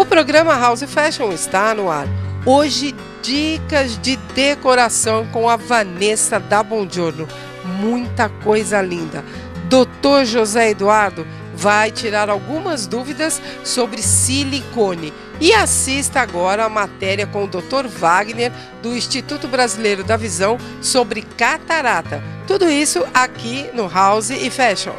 programa House Fashion está no ar. Hoje, dicas de decoração com a Vanessa da Buongiorno. Muita coisa linda. Dr. José Eduardo vai tirar algumas dúvidas sobre silicone. E assista agora a matéria com o Dr. Wagner, do Instituto Brasileiro da Visão, sobre catarata. Tudo isso aqui no House e Fashion.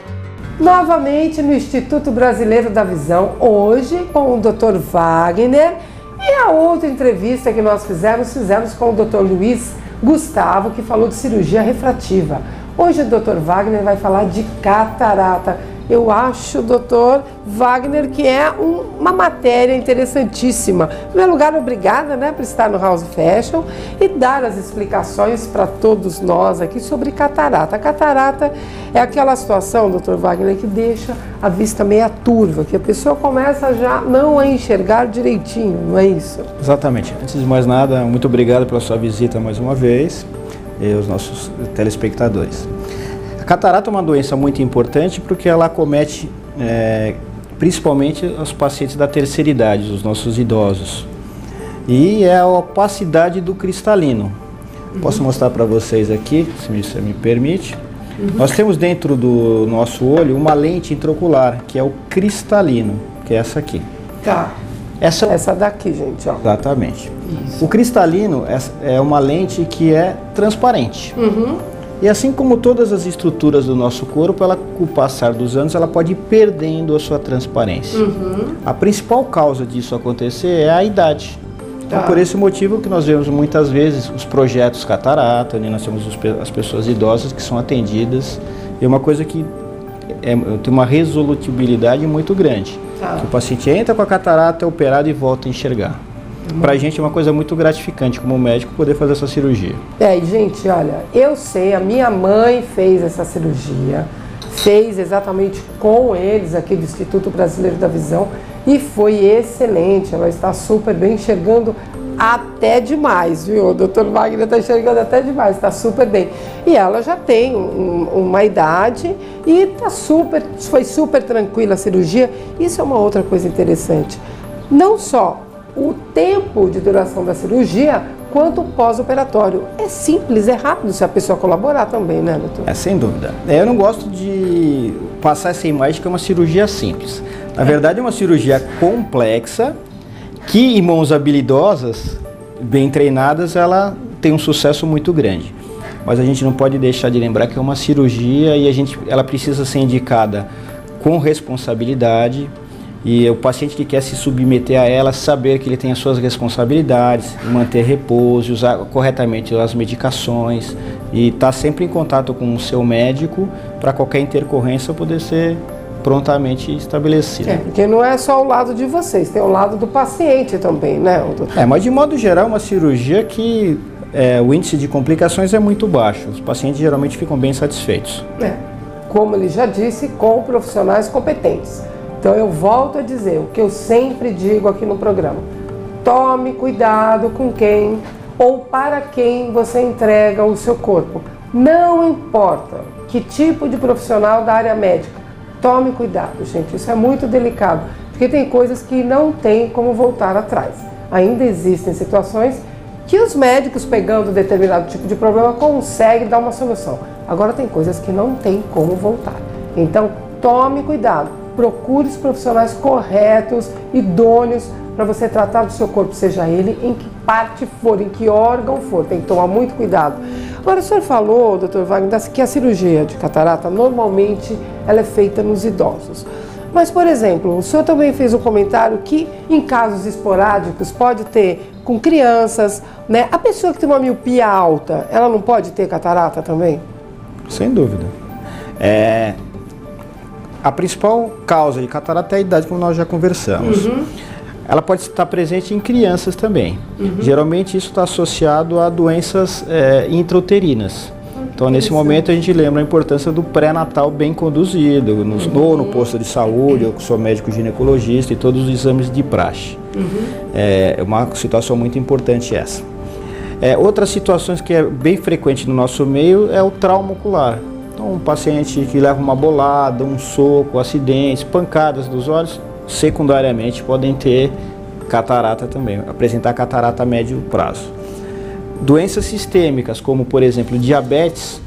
Novamente no Instituto Brasileiro da Visão, hoje com o Dr. Wagner. E a outra entrevista que nós fizemos com o Dr. Luiz Gustavo, que falou de cirurgia refrativa. Hoje o Dr. Wagner vai falar de catarata. Eu acho, doutor Wagner, que é uma matéria interessantíssima. Em primeiro lugar, obrigada, por estar no House Fashion e dar as explicações para todos nós aqui sobre catarata. A catarata é aquela situação, doutor Wagner, que deixa a vista meia turva, que a pessoa começa já não a enxergar direitinho, não é isso? Exatamente. Antes de mais nada, muito obrigado pela sua visita mais uma vez e os nossos telespectadores. A catarata é uma doença muito importante porque ela acomete principalmente os pacientes da terceira idade, os nossos idosos. E é a opacidade do cristalino. Posso mostrar para vocês aqui, se você me permite. Nós temos dentro do nosso olho uma lente intraocular, que é o cristalino, que é essa aqui. Tá. Essa daqui, gente, ó. Exatamente. Isso. O cristalino é uma lente que é transparente. E assim como todas as estruturas do nosso corpo, ela, com o passar dos anos, ela pode ir perdendo a sua transparência. A principal causa disso acontecer é a idade. Então, por esse motivo que nós vemos muitas vezes os projetos catarata, onde nós temos as pessoas idosas que são atendidas. É uma coisa que tem uma resolutibilidade muito grande. Que o paciente entra com a catarata, é operado e volta a enxergar. Para a gente é uma coisa muito gratificante como médico poder fazer essa cirurgia. E gente, olha, eu sei, a minha mãe fez essa cirurgia, fez exatamente com eles aqui do Instituto Brasileiro da Visão e foi excelente, ela está super bem, enxergando até demais, viu? O Dr. Wagner está enxergando até demais, está super bem. E ela já tem uma idade e foi super tranquila a cirurgia. Isso é uma outra coisa interessante. Não só o tempo de duração da cirurgia, quanto o pós-operatório. É simples, é rápido se a pessoa colaborar também, né, doutor? Sem dúvida. Eu não gosto de passar essa imagem que é uma cirurgia simples. Na verdade, é uma cirurgia complexa, que em mãos habilidosas, bem treinadas, ela tem um sucesso muito grande. Mas a gente não pode deixar de lembrar que é uma cirurgia e ela precisa ser indicada com responsabilidade. E o paciente que quer se submeter a ela, saber que ele tem as suas responsabilidades, manter repouso, usar corretamente as medicações e estar sempre em contato com o seu médico para qualquer intercorrência poder ser prontamente estabelecida. Porque não é só o lado de vocês, tem o lado do paciente também, né, doutor? Mas de modo geral é uma cirurgia que o índice de complicações é muito baixo. Os pacientes geralmente ficam bem satisfeitos. Como ele já disse, com profissionais competentes. Então eu volto a dizer o que eu sempre digo aqui no programa: tome cuidado com quem ou para quem você entrega o seu corpo. Não importa que tipo de profissional da área médica, tome cuidado, gente, isso é muito delicado, porque tem coisas que não tem como voltar atrás. Ainda existem situações que os médicos, pegando determinado tipo de problema, conseguem dar uma solução. Agora tem coisas que não tem como voltar. Então tome cuidado. Procure os profissionais corretos, idôneos, para você tratar do seu corpo, seja ele em que parte for, em que órgão for. Tem que tomar muito cuidado. Agora, o senhor falou, doutor Wagner, que a cirurgia de catarata, normalmente, ela é feita nos idosos. Mas, por exemplo, o senhor também fez um comentário que, em casos esporádicos, pode ter com crianças, né? A pessoa que tem uma miopia alta, ela não pode ter catarata também? Sem dúvida. A principal causa de catarata é a idade, como nós já conversamos. Ela pode estar presente em crianças também. Geralmente isso está associado a doenças intrauterinas. Então, nesse momento, a gente lembra a importância do pré-natal bem conduzido, no posto de saúde, ou com o seu médico ginecologista e todos os exames de praxe. É uma situação muito importante essa. Outras situações que é bem frequente no nosso meio é o trauma ocular. Então, um paciente que leva uma bolada, um soco, acidentes, pancadas dos olhos, secundariamente podem ter catarata também, apresentar catarata a médio prazo. Doenças sistêmicas, como por exemplo diabetes,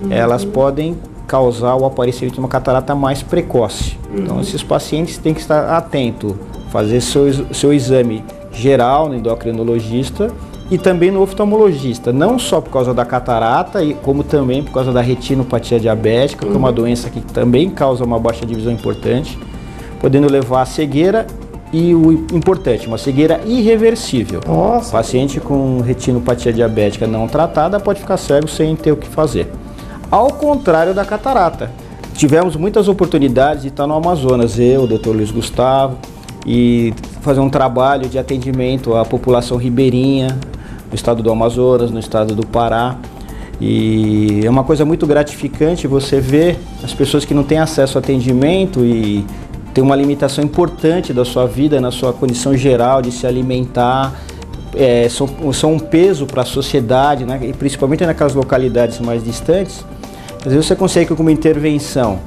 elas podem causar o aparecimento de uma catarata mais precoce. Então esses pacientes têm que estar atentos, fazer seu exame geral no endocrinologista e também no oftalmologista, não só por causa da catarata, como também por causa da retinopatia diabética, que é uma doença que também causa uma baixa de visão importante, podendo levar a cegueira e o importante, uma cegueira irreversível. Nossa. O paciente com retinopatia diabética não tratada pode ficar cego sem ter o que fazer. Ao contrário da catarata. Tivemos muitas oportunidades de estar no Amazonas, eu, o Dr. Luiz Gustavo, e fazer um trabalho de atendimento à população ribeirinha, no estado do Amazonas, no estado do Pará. E é uma coisa muito gratificante você ver as pessoas que não têm acesso ao atendimento e tem uma limitação importante da sua vida, na sua condição geral de se alimentar, são um peso para a sociedade, né? E principalmente naquelas localidades mais distantes. Às vezes você consegue com uma intervenção,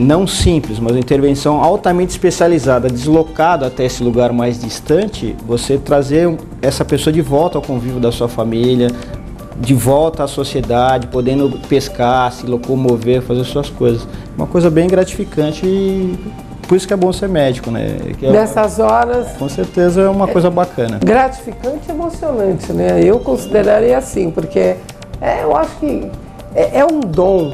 não simples, mas uma intervenção altamente especializada, deslocada até esse lugar mais distante, você trazer essa pessoa de volta ao convívio da sua família, de volta à sociedade, podendo pescar, se locomover, fazer suas coisas. Uma coisa bem gratificante e por isso que é bom ser médico, né? Nessas horas... Com certeza é uma coisa bacana. Gratificante e emocionante, né? Eu consideraria assim, porque eu acho que é um dom,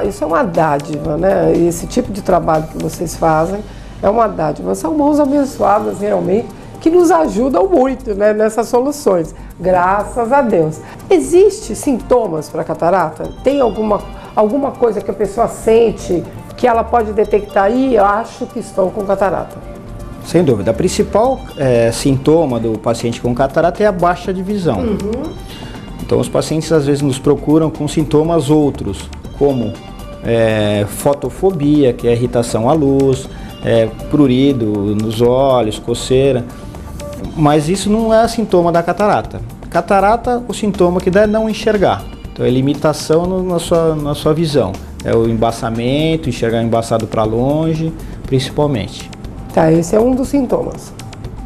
isso é uma dádiva, né? Esse tipo de trabalho que vocês fazem é uma dádiva. São mãos abençoadas realmente, que nos ajudam muito, né, nessas soluções, graças a Deus. Existem sintomas para catarata? Tem alguma coisa que a pessoa sente que ela pode detectar aí? Eu acho que estou com catarata. Sem dúvida. O principal sintoma do paciente com catarata é a baixa de visão. Então os pacientes às vezes nos procuram com sintomas outros, como fotofobia, que é irritação à luz, prurido nos olhos, coceira. Mas isso não é sintoma da catarata. Catarata, o sintoma que dá é não enxergar. Então é limitação na sua visão. É o embaçamento, enxergar embaçado para longe, principalmente. Tá, esse é um dos sintomas.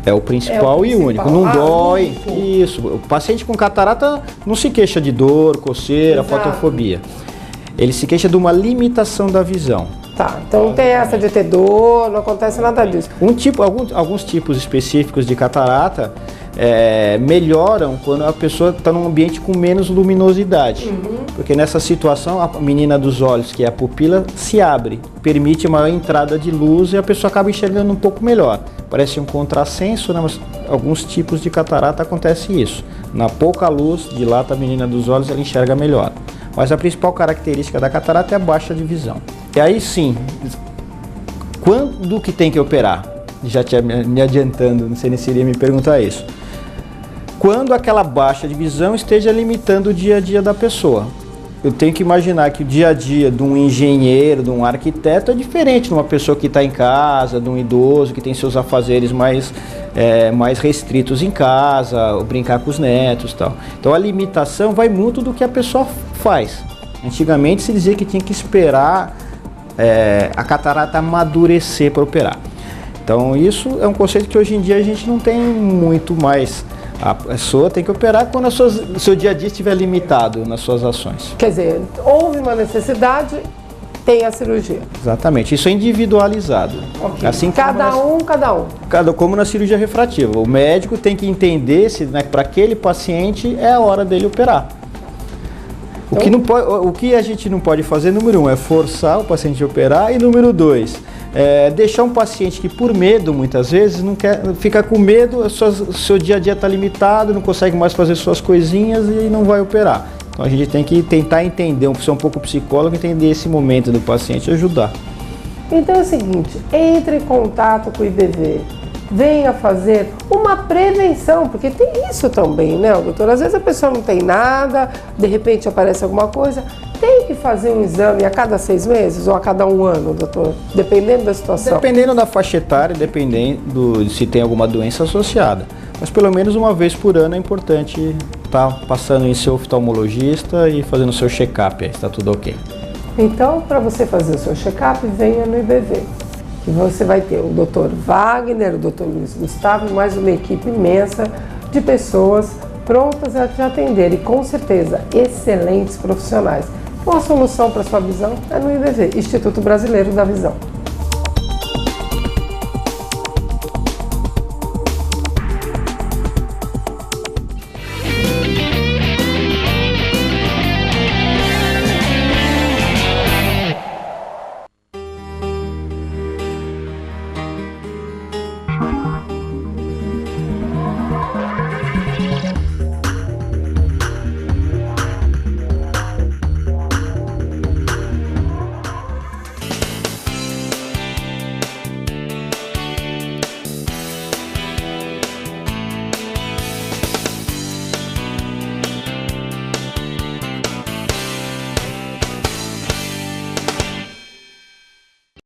É o principal e único. Não dói. Isso. O paciente com catarata não se queixa de dor, coceira, fotofobia. Ele se queixa de uma limitação da visão. Tá, então não tem essa de ter dor, não acontece nada disso. Alguns tipos específicos de catarata melhoram quando a pessoa está num ambiente com menos luminosidade. Porque nessa situação a menina dos olhos, que é a pupila, se abre, permite maior entrada de luz e a pessoa acaba enxergando um pouco melhor. Parece um contrassenso, né? Mas alguns tipos de catarata acontece isso. Na pouca luz, dilata a menina dos olhos, ela enxerga melhor. Mas a principal característica da catarata é a baixa de visão. E aí sim, quando que tem que operar? Já me adiantando, não sei se iria me perguntar isso. Quando aquela baixa de visão esteja limitando o dia a dia da pessoa. Eu tenho que imaginar que o dia a dia de um engenheiro, de um arquiteto é diferente de uma pessoa que está em casa, de um idoso que tem seus afazeres mais restritos em casa, ou brincar com os netos e tal. Então a limitação vai muito do que a pessoa faz. Antigamente se dizia que tinha que esperar a catarata amadurecer para operar. Então isso é um conceito que hoje em dia a gente não tem muito mais. A pessoa tem que operar quando o seu dia a dia estiver limitado nas suas ações. Quer dizer, houve uma necessidade, tem a cirurgia. Exatamente, isso é individualizado. Okay. Assim cada um. Como na cirurgia refrativa. O médico tem que entender se para aquele paciente é a hora dele operar. O que a gente não pode fazer, número 1, é forçar o paciente a operar, e número 2, deixar um paciente que por medo, muitas vezes, não quer, fica com medo, o seu dia a dia está limitado, não consegue mais fazer suas coisinhas e não vai operar. Então a gente tem que tentar entender, ser um pouco psicólogo, entender esse momento do paciente e ajudar. Então é o seguinte, entre em contato com o IBV, venha fazer uma prevenção, porque tem isso também, né, doutor? Às vezes a pessoa não tem nada, de repente aparece alguma coisa, tem que fazer um exame a cada 6 meses ou a cada 1 ano, doutor? Dependendo da situação. Dependendo da faixa etária, dependendo de se tem alguma doença associada. Mas pelo menos uma vez por ano é importante estar passando em seu oftalmologista e fazendo o seu check-up, está tudo ok. Então, para você fazer o seu check-up, venha no IBV. que você vai ter o Dr. Wagner, o Dr. Luiz Gustavo, e mais uma equipe imensa de pessoas prontas a te atender e com certeza excelentes profissionais. Então a solução para sua visão é no IDV, Instituto Brasileiro da Visão.